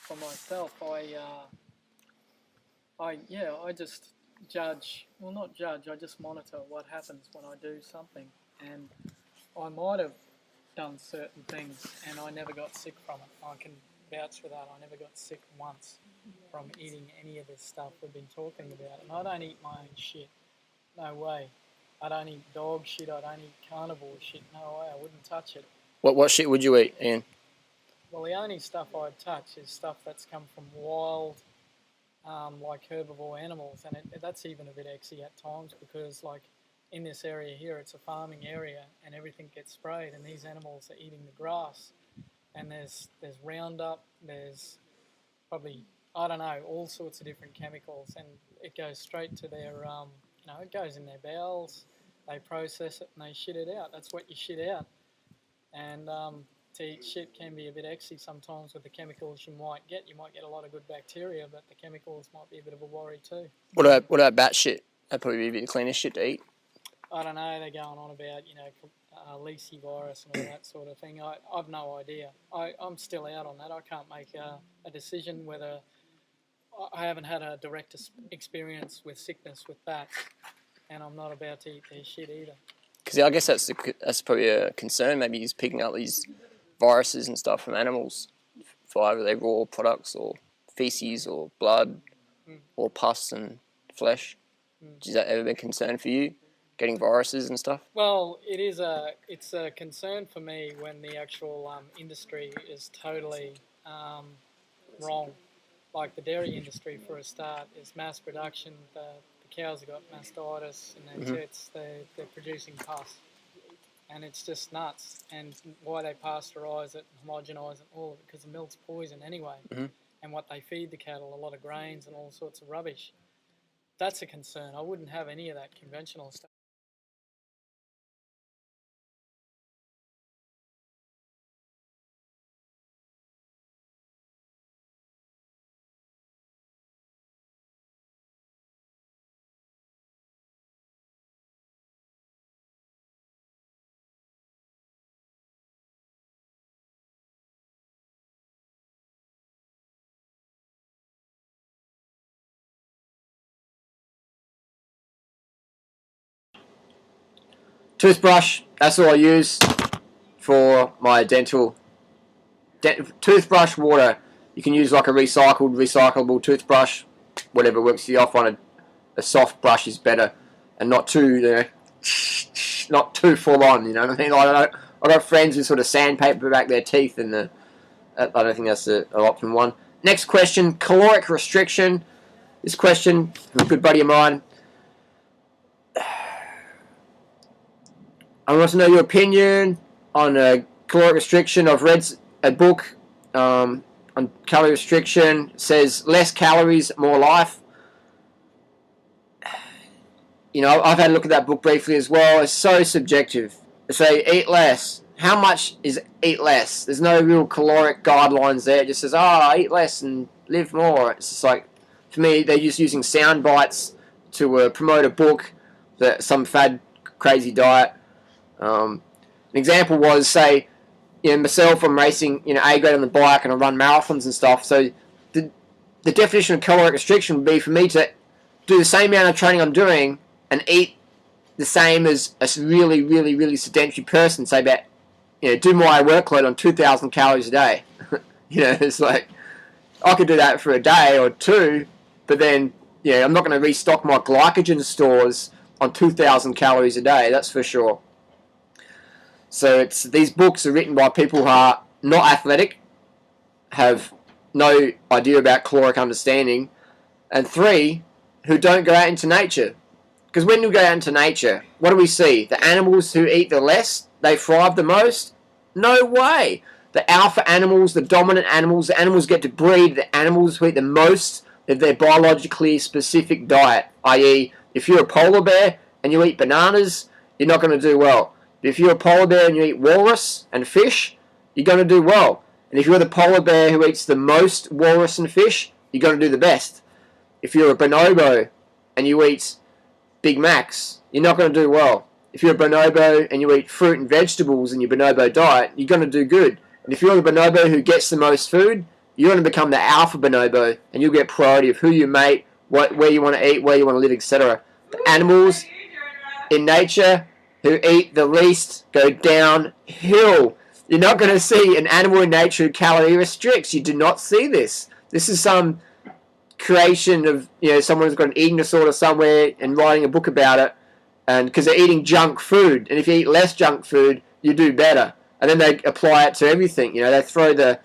for myself, I just judge. Well, not judge. I just monitor what happens when I do something, and I might have done certain things, and I never got sick from it. I can vouch for that. I never got sick once from eating any of this stuff we've been talking about. And I don't eat my own shit. No way. I don't eat dog shit. I don't eat carnivore shit. No way. I wouldn't touch it. What shit would you eat, Ian? Well, the only stuff I'd touch is stuff that's come from wild, like herbivore animals, and that's even a bit exy at times because, like, in this area here, it's a farming area, and everything gets sprayed, and these animals are eating the grass, and there's Roundup, there's probably, I don't know, all sorts of different chemicals, and it goes straight to their, it goes in their bowels, they process it, and they shit it out. That's what you shit out, and to eat shit can be a bit exy sometimes with the chemicals you might get. You might get a lot of good bacteria, but the chemicals might be a bit of a worry too. What about bat shit? That'd probably be a bit the cleanest shit to eat. I don't know. They're going on about Lisi virus and all that sort of thing. I've no idea. I'm still out on that. I can't make a decision whether I haven't had a direct experience with sickness with bats, and I'm not about to eat their shit either. Because I guess that's probably a concern. Maybe he's picking up these viruses and stuff from animals for either their raw products or feces or blood or pus and flesh. Has that ever been a concern for you, getting viruses and stuff? Well, it's a concern for me when the actual industry is totally wrong. Like the dairy industry, for a start, is mass production. The cows have got mastitis and their tits, they're producing pus. And it's just nuts. And why they pasteurise it and homogenise it, all because the milk's poison anyway. And what they feed the cattle, a lot of grains and all sorts of rubbish. That's a concern. I wouldn't have any of that conventional stuff. Toothbrush, that's all I use for my dental. Toothbrush water, you can use like a recyclable toothbrush, whatever works for you. I find a soft brush is better and not too, not too full on, you know what I mean? I've got friends who sort of sandpaper back their teeth, and I don't think that's an optimum one. Next question, caloric restriction. This question from a good buddy of mine. I want to know your opinion on caloric restriction. I've read a book on calorie restriction. It says less calories, more life. You know, I've had a look at that book briefly as well. It's so subjective. They say eat less. How much is eat less? There's no real caloric guidelines there. It just says, eat less and live more. It's just like, for me, they're just using sound bites to promote a book, some fad, crazy diet. An example was, say, myself, I'm racing, A grade on the bike, and I run marathons and stuff. So the definition of caloric restriction would be for me to do the same amount of training I'm doing and eat the same as a really, really, really sedentary person. Say about, do my workload on 2,000 calories a day. It's like I could do that for a day or two, but then I'm not going to restock my glycogen stores on 2,000 calories a day. That's for sure. So these books are written by people who are not athletic, have no idea about caloric understanding, and 3, who don't go out into nature. Because when you go out into nature, what do we see? The animals who eat the less, they thrive the most? No way. The alpha animals, the dominant animals, the animals get to breed, the animals who eat the most of their biologically specific diet. I.e., if you're a polar bear and you eat bananas, you're not going to do well. If you're a polar bear and you eat walrus and fish, you're going to do well. And if you're the polar bear who eats the most walrus and fish, you're going to do the best. If you're a bonobo and you eat Big Macs, you're not going to do well. If you're a bonobo and you eat fruit and vegetables in your bonobo diet, you're going to do good. And if you're the bonobo who gets the most food You want to become the alpha bonobo, and you'll get priority of who you mate, where you want to eat, where you want to live, etc. The animals in nature who eat the least go downhill. You're not going to see an animal in nature who calorie restricts. You do not see this. This is some creation of, someone who's got an eating disorder somewhere and writing a book about it, and because they're eating junk food, and if you eat less junk food, you do better. And then they apply it to everything. They throw the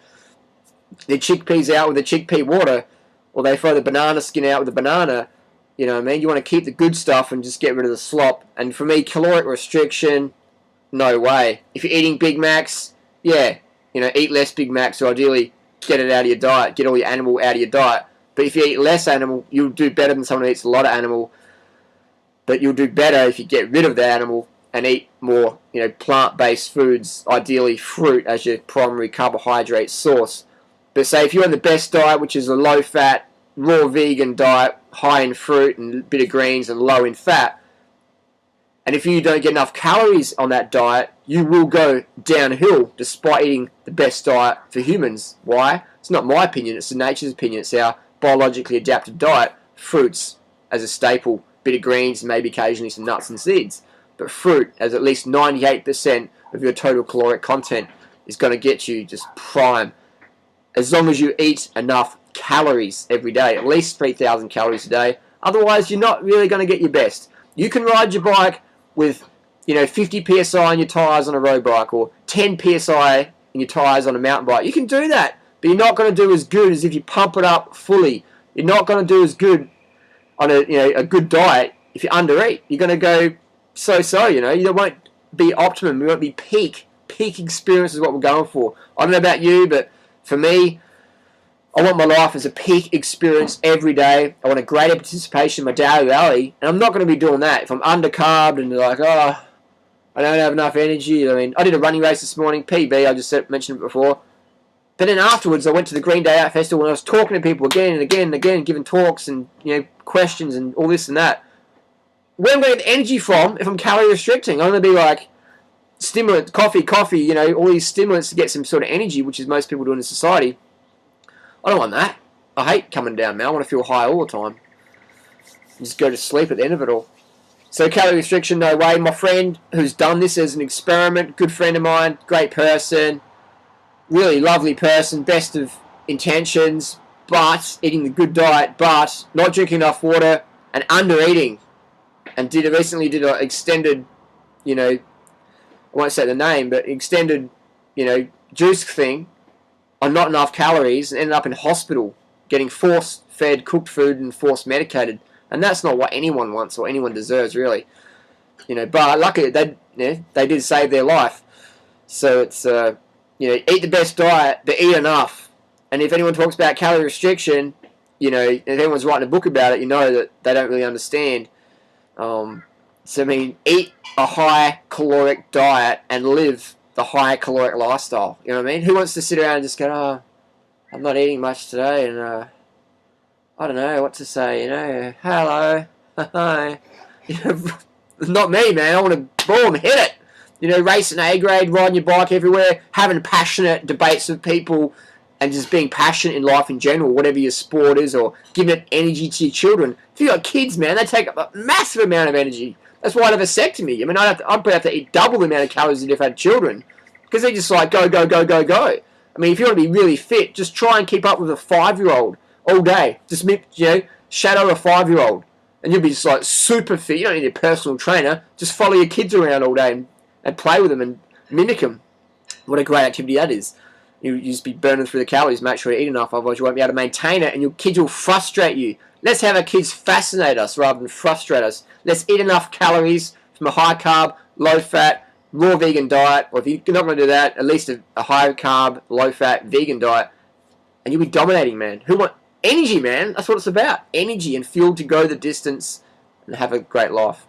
chickpeas out with the chickpea water, or they throw the banana skin out with the banana. You know what I mean? You want to keep the good stuff and just get rid of the slop. And for me, caloric restriction, no way. If you're eating Big Macs, yeah, eat less Big Macs, or ideally get it out of your diet, get all your animal out of your diet. But if you eat less animal, you'll do better than someone who eats a lot of animal. But you'll do better if you get rid of the animal and eat more, plant-based foods, ideally fruit as your primary carbohydrate source. But say if you're on the best diet, which is a low-fat, raw vegan diet, high in fruit and a bit of greens and low in fat, and if you don't get enough calories on that diet, you will go downhill despite eating the best diet for humans. Why? It's not my opinion, it's the nature's opinion. It's our biologically adapted diet. Fruits as a staple, bit of greens, maybe occasionally some nuts and seeds. But fruit, as at least 98% of your total caloric content, is going to get you just prime. As long as you eat enough calories every day, at least 3,000 calories a day. Otherwise, you're not really going to get your best. You can ride your bike with 50 psi in your tyres on a road bike, or 10 psi in your tyres on a mountain bike. You can do that, but you're not going to do as good as if you pump it up fully. You're not going to do as good on a good diet if you undereat. You're going to go so-so. You won't be optimum. You won't be peak. Peak experience is what we're going for. I don't know about you, but for me, I want my life as a peak experience every day. I want a greater participation in my daily reality, and I'm not going to be doing that if I'm undercarbed and like, I don't have enough energy. I mean, I did a running race this morning, PB, I just mentioned it before. But then afterwards, I went to the Green Day Out Festival, and I was talking to people again and again and again, giving talks and questions and all this and that. Where am I going to get the energy from if I'm calorie restricting? I'm going to be like stimulant, coffee, all these stimulants to get some sort of energy, which is most people do in society. I don't want that. I hate coming down, man. I want to feel high all the time. Just go to sleep at the end of it all. So calorie restriction, no way. My friend who's done this as an experiment, good friend of mine, great person, really lovely person, best of intentions, but eating the good diet, but not drinking enough water and under eating. And recently did an extended, I won't say the name, but extended, juice thing on not enough calories and ended up in hospital getting force-fed cooked food and force-medicated. And that's not what anyone wants or anyone deserves, really. But luckily they did save their life. So it's, eat the best diet, but eat enough. And if anyone talks about calorie restriction, if anyone's writing a book about it, that they don't really understand. Eat a high caloric diet and live the high caloric lifestyle. You know what I mean? Who wants to sit around and just go, I'm not eating much today, and I don't know what to say. Hello, hi. Not me, man. I want to boom, hit it. Racing A grade, riding your bike everywhere, having passionate debates with people, and just being passionate in life in general, whatever your sport is, or giving it energy to your children. If you got kids, man, they take up a massive amount of energy. That's why I have a vasectomy. I mean, I'd probably have to eat double the amount of calories if I had children, because they just like go, go, go, go, go. I mean, if you want to be really fit, just try and keep up with a 5-year-old all day. Just shadow a 5-year-old, and you'll be just like super fit. You don't need a personal trainer. Just follow your kids around all day and play with them and mimic them. What a great activity that is. You just be burning through the calories. Make sure you eat enough, otherwise you won't be able to maintain it, and your kids will frustrate you. Let's have our kids fascinate us rather than frustrate us. Let's eat enough calories from a high carb, low fat, raw vegan diet, or if you're not going to do that, at least a high carb, low fat vegan diet, and you'll be dominating, man. Who want energy, man? That's what it's about. Energy and fuel to go the distance and have a great life.